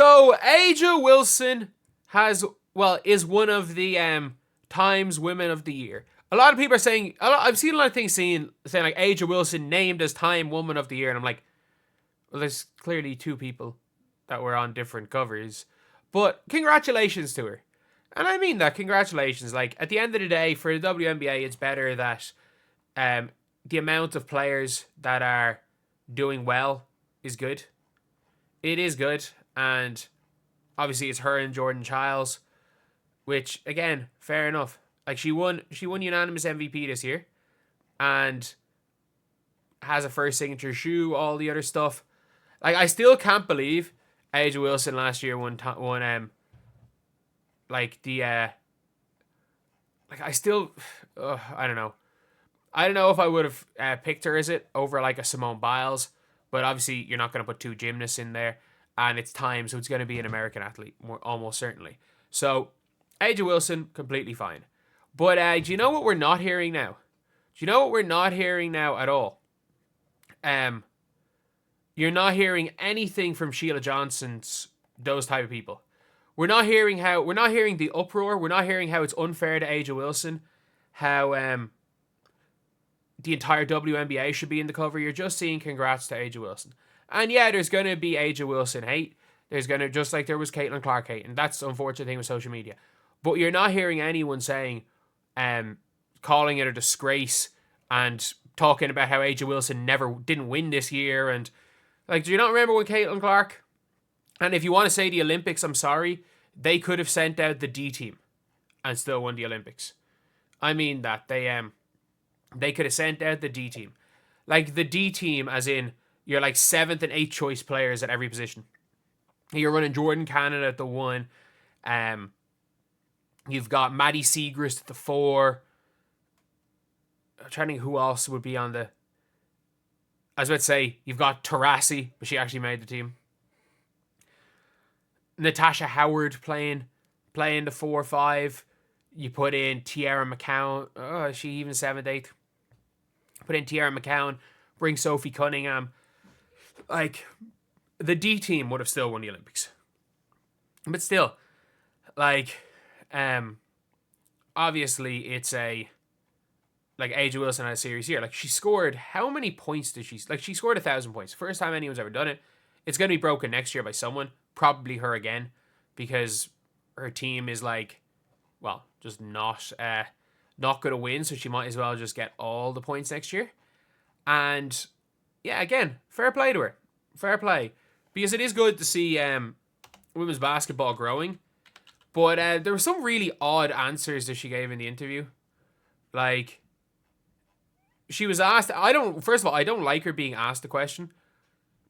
So, Angel Wilson is one of the Times Women of the Year. A lot of people are saying, I've seen a lot of things saying like Angel Wilson named as Time Woman of the Year, and I'm like, well, there's clearly two people that were on different covers. But congratulations to her. And I mean that, congratulations. Like, at the end of the day, for the WNBA, it's better that the amount of players that are doing well is good. It is good. And obviously it's her and Jordan Childs, which, again, fair enough. Like, she won unanimous MVP this year and has a first signature shoe, all the other stuff. Like, I still can't believe Angel Wilson last year won I still, I don't know. I don't know if I would have picked her as it over like a Simone Biles, but obviously you're not going to put two gymnasts in there, and it's time, so it's going to be an American athlete, almost certainly. So, Angel Wilson, completely fine. But do you know what we're not hearing now? Do you know what we're not hearing now at all? You're not hearing anything from Sheila Johnson's, those type of people. We're not hearing the uproar. We're not hearing how it's unfair to Angel Wilson, how the entire WNBA should be in the cover. You're just seeing congrats to Angel Wilson. And yeah, there's going to be Angel Wilson hate. There's going to, just like there was Caitlin Clark hate, and that's the unfortunate thing with social media. But you're not hearing anyone saying, calling it a disgrace and talking about how Angel Wilson didn't win this year. And like, do you not remember when Caitlin Clark? And if you want to say the Olympics, I'm sorry, they could have sent out the D team and still won the Olympics. I mean that they could have sent out the D team, like the D team, as in you're like 7th and 8th choice players at every position. You're running Jordan Cannon at the 1. You've got Maddie Siegrist at the 4. I'm trying to think who else would be on the. I was about to say you've got Taurasi, but she actually made the team. Natasha Howard playing the 4-5. You put in Tiara McCown. Oh, she even 7th, 8th. Put in Tiara McCown. Bring Sophie Cunningham. Like, the D team would have still won the Olympics. But still, like, obviously it's like Angel Wilson had a serious year. Like, she scored, how many points did she? Like, she scored 1,000 points. First time anyone's ever done it. It's going to be broken next year by someone. Probably her again, because her team is like, well, just not going to win, so she might as well just get all the points next year. And yeah, again, fair play to her. Fair play. Because it is good to see women's basketball growing. But there were some really odd answers that she gave in the interview. Like, she was asked, first of all, I don't like her being asked the question.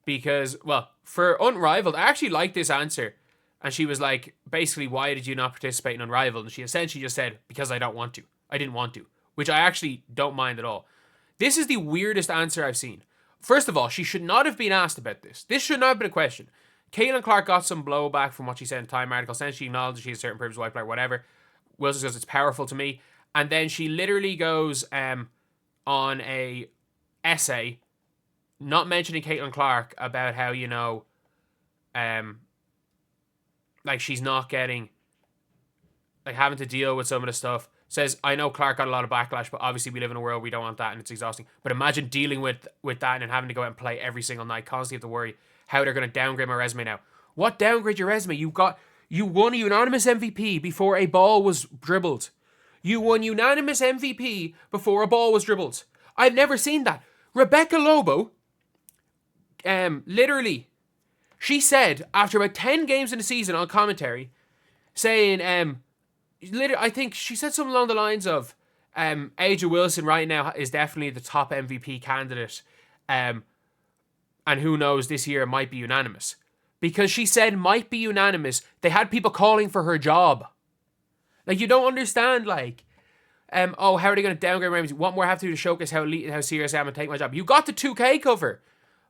Because, well, for Unrivaled, I actually like this answer. And she was like, basically, why did you not participate in Unrivaled? And she essentially just said, because I don't want to. I didn't want to. Which I actually don't mind at all. This is the weirdest answer I've seen. First of all, she should not have been asked about this. This should not have been a question. Caitlin Clark got some blowback from what she said in the Time article. Since she acknowledged she's a certain purpose white player, whatever. Wilson says it's powerful to me. And then she literally goes on a essay, not mentioning Caitlin Clark, about how, you know, like she's not getting, like having to deal with some of the stuff. Says, I know Clark got a lot of backlash, but obviously we live in a world we don't want that and it's exhausting. But imagine dealing with that and having to go out and play every single night, constantly have to worry how they're going to downgrade my resume now. What downgrade your resume? You won a unanimous MVP before a ball was dribbled. You won unanimous MVP before a ball was dribbled. I've never seen that. Rebecca Lobo, literally, she said after about 10 games in the season on commentary, saying, I think she said something along the lines of, Angel Wilson right now is definitely the top MVP candidate, and who knows, this year it might be unanimous. Because she said might be unanimous, they had people calling for her job. Like, you don't understand, like, how are they going to downgrade my MVP? What more I have to do to showcase how elite and how serious I am and take my job? You got the 2K cover.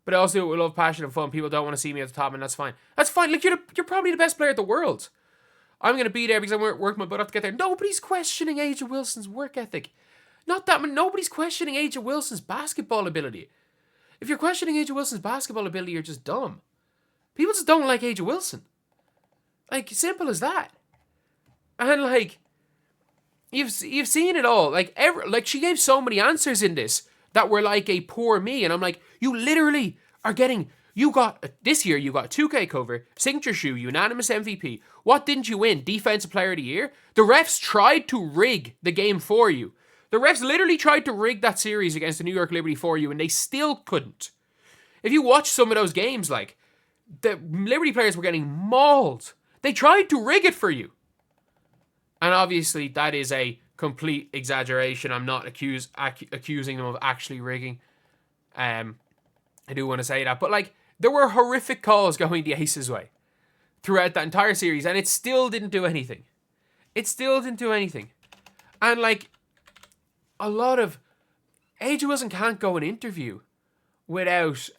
But I also do it with love, passion, and fun. People don't want to see me at the top, and that's fine. That's fine. Like, you're probably the best player in the world. I'm going to be there because I'm working my butt off to get there. Nobody's questioning Angel Wilson's work ethic. Nobody's questioning Angel Wilson's basketball ability. If you're questioning Angel Wilson's basketball ability, you're just dumb. People just don't like Angel Wilson. Like, simple as that. And like, you've seen it all. Like, she gave so many answers in this that were like a poor me, and I'm like, you literally are getting. You got this year. You got 2K cover, signature shoe, unanimous MVP. What didn't you win? Defensive Player of the Year. The refs tried to rig the game for you. The refs literally tried to rig that series against the New York Liberty for you, and they still couldn't. If you watch some of those games, like, the Liberty players were getting mauled. They tried to rig it for you. And obviously, that is a complete exaggeration. I'm not accusing them of actually rigging. I do want to say that. But, like, there were horrific calls going the Aces' way throughout that entire series, and it still didn't do anything. It still didn't do anything. And, like, a lot of... Angel Wilson can't go an interview without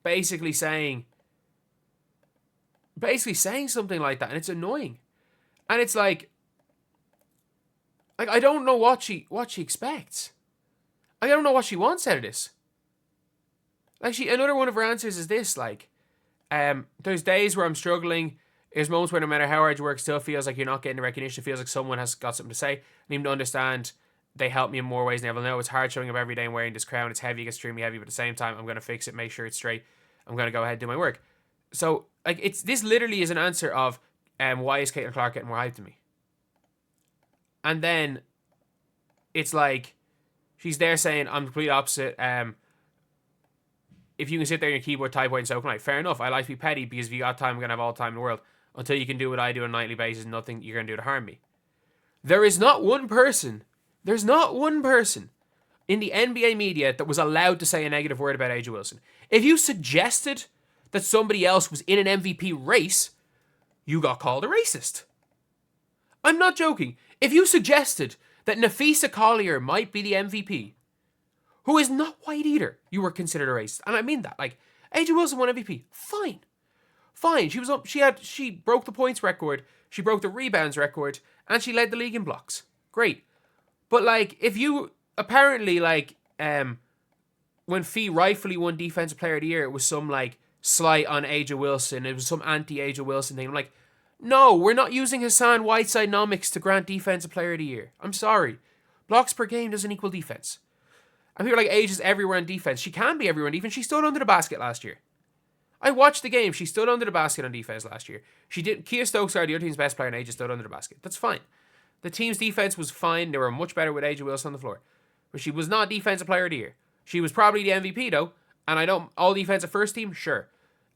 basically saying something like that, and it's annoying. And it's like I don't know what she expects. I don't know what she wants out of this. Like, another one of her answers is this, like, there's days where I'm struggling. There's moments where no matter how hard you work, still feels like you're not getting the recognition. It feels like someone has got something to say. I need to understand they help me in more ways than I ever know. It's hard showing up every day and wearing this crown. It's heavy, it's extremely heavy, but at the same time, I'm going to fix it, make sure it's straight. I'm going to go ahead and do my work. So, like, this literally is an answer of why is Caitlin Clark getting more hype than me? And then it's like she's there saying I'm the complete opposite. If you can sit there on your keyboard, type away and so can I. Fair enough. I like to be petty because if you got time, I'm going to have all the time in the world. Until you can do what I do on a nightly basis, nothing you're going to do to harm me. There's not one person in the NBA media that was allowed to say a negative word about Angel Wilson. If you suggested that somebody else was in an MVP race, you got called a racist. I'm not joking. If you suggested that Nafisa Collier might be the MVP, who is not white either, you were considered a racist. And I mean that. Like, Angel Wilson won MVP. Fine. She was up. She broke the points record. She broke the rebounds record. And she led the league in blocks. Great. But, like, if you... Apparently, like, when Fee rightfully won Defensive Player of the Year, it was some, like, slight on Angel Wilson. It was some anti-Angel Wilson thing. I'm like, no, we're not using Hassan Whiteside-nomics to grant Defensive Player of the Year. I'm sorry. Blocks per game doesn't equal defense. And people are like, Age is everywhere on defense. She can be everywhere on defense. She stood under the basket last year. I watched the game. She stood under the basket on defense last year. She did. Kia Stokes, the other team's best player, and Age stood under the basket. That's fine. The team's defense was fine. They were much better with Angel Wilson on the floor. But she was not Defensive Player of the Year. She was probably the MVP, though. And I don't... All defensive first team? Sure.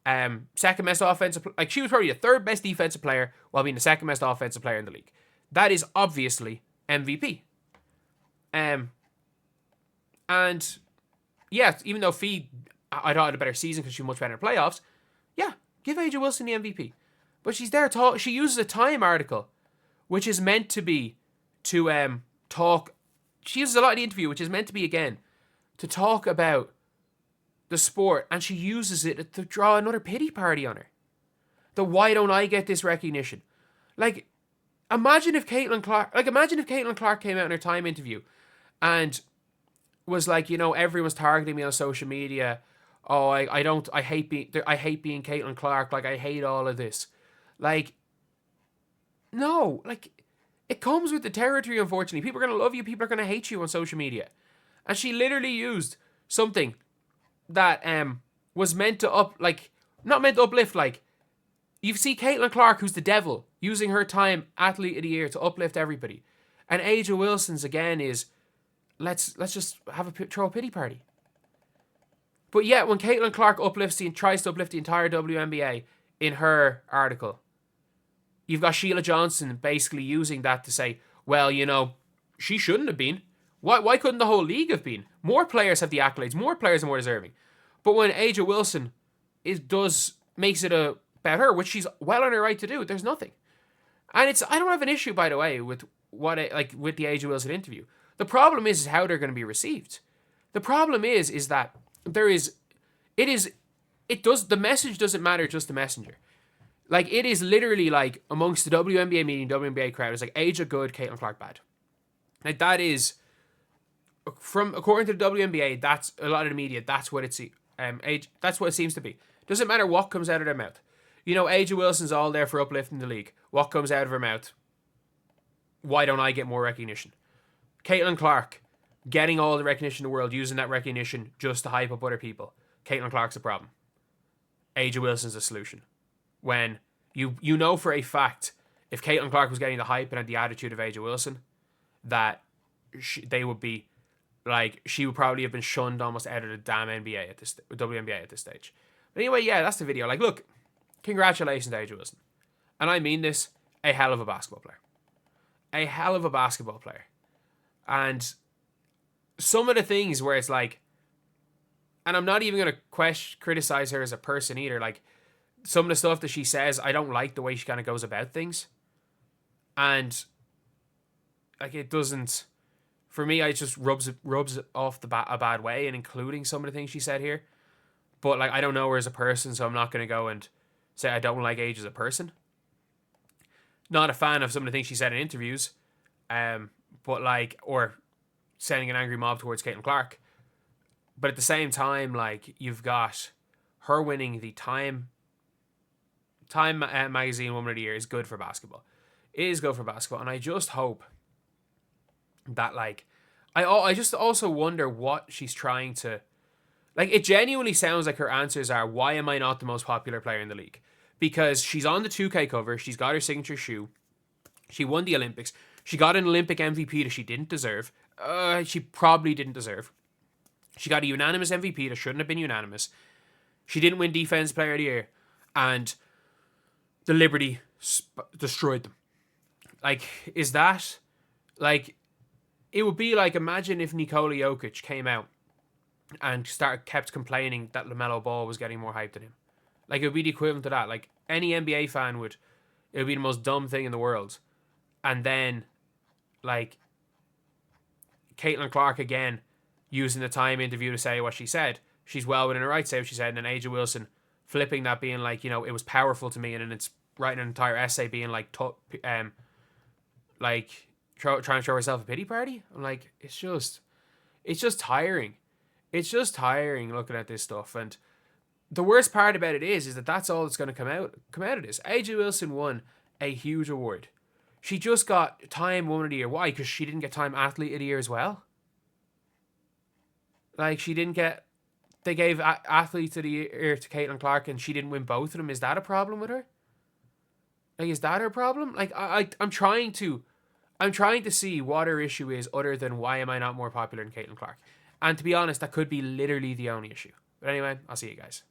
Second best offensive... Like, she was probably the third best defensive player while being the second best offensive player in the league. That is obviously MVP. And... Yeah, even though Fee... I thought had a better season because she was much better in the playoffs. Yeah, give Angel Wilson the MVP. But she's there she uses a Time article, which is meant to be to talk. She uses a lot of the interview, which is meant to be, again, to talk about the sport, and she uses it to draw another pity party on her. Why don't I get this recognition? Like, imagine if Caitlin Clark came out in her Time interview and was like, you know, everyone's targeting me on social media. Oh, I hate being Caitlin Clark. Like, I hate all of this. Like, no, like, it comes with the territory, unfortunately. People are going to love you. People are going to hate you on social media. And she literally used something that was meant to not meant to uplift. Like, you see Caitlin Clark, who's the devil, using her Time Athlete of the Year to uplift everybody. And Angel Wilson's, again, is, let's just throw a pity party. But yet, when Caitlin Clark tries to uplift the entire WNBA in her article, you've got Sheila Johnson basically using that to say, well, you know, she shouldn't have been. Why couldn't the whole league have been? More players have the accolades. More players are more deserving. But when Angel Wilson makes it about her, which she's well on her right to do, there's nothing. And I don't have an issue, by the way, with with the Angel Wilson interview. The problem is how they're going to be received. The problem is that the message doesn't matter, just the messenger. Like, it is literally like amongst the WNBA meeting, WNBA crowd, it's like Age good, Caitlin Clark bad. Like, that is, according to the WNBA, that's a lot of the media, that's what that's what it seems to be. Doesn't matter what comes out of their mouth. You know, Angel Wilson's all there for uplifting the league. What comes out of her mouth? Why don't I get more recognition? Caitlin Clark, getting all the recognition in the world, using that recognition just to hype up other people. Caitlin Clark's a problem. Angel Wilson's a solution. When you know for a fact, if Caitlin Clark was getting the hype and had the attitude of Angel Wilson, that they would be, like, she would probably have been shunned almost out of the damn NBA at this WNBA at this stage. But anyway, yeah, that's the video. Like, look, congratulations to Angel Wilson. And I mean this, a hell of a basketball player. A hell of a basketball player. And some of the things where it's like, and I'm not even going to criticize her as a person either. Like, some of the stuff that she says, I don't like the way she kind of goes about things. And, like, it doesn't, for me, it just rubs it off a bad way, and including some of the things she said here. But, like, I don't know her as a person, so I'm not going to go and say I don't like Age as a person. Not a fan of some of the things she said in interviews, but, like, or sending an angry mob towards Caitlin Clark. But at the same time, like, you've got her winning the Time Magazine Woman of the Year is good for basketball. It is good for basketball, and I just hope that, like, I just also wonder what she's trying to, like, it genuinely sounds like her answers are, why am I not the most popular player in the league? Because she's on the 2K cover, she's got her signature shoe, she won the Olympics, she got an Olympic MVP that she didn't deserve, she probably didn't deserve. She got a unanimous MVP that shouldn't have been unanimous. She didn't win Defense Player of the Year, and the Liberty destroyed them. Like, is that, like, it would be like, imagine if Nikola Jokic came out and kept complaining that LaMelo Ball was getting more hype than him. Like, it would be the equivalent to that. Like, any NBA fan it would be the most dumb thing in the world. And then, like, Caitlin Clark again, using the Time interview to say what she said. She's well within her right to say what she said. And then Angel Wilson flipping that, being like, you know, it was powerful to me. And then it's writing an entire essay being like, trying to show herself a pity party. I'm like, it's just tiring. It's just tiring looking at this stuff. And the worst part about it is that that's all that's going to come out of this. AJ Wilson won a huge award. She just got Time Woman of the Year. Why? Because she didn't get Time Athlete of the Year as well. Like, she didn't get, they gave Athlete of the Year to Caitlin Clark and she didn't win both of them. Is that a problem with her? Like, is that her problem? Like, I'm trying to see what her issue is, other than why am I not more popular than Caitlin Clark? And to be honest, that could be literally the only issue. But anyway, I'll see you guys.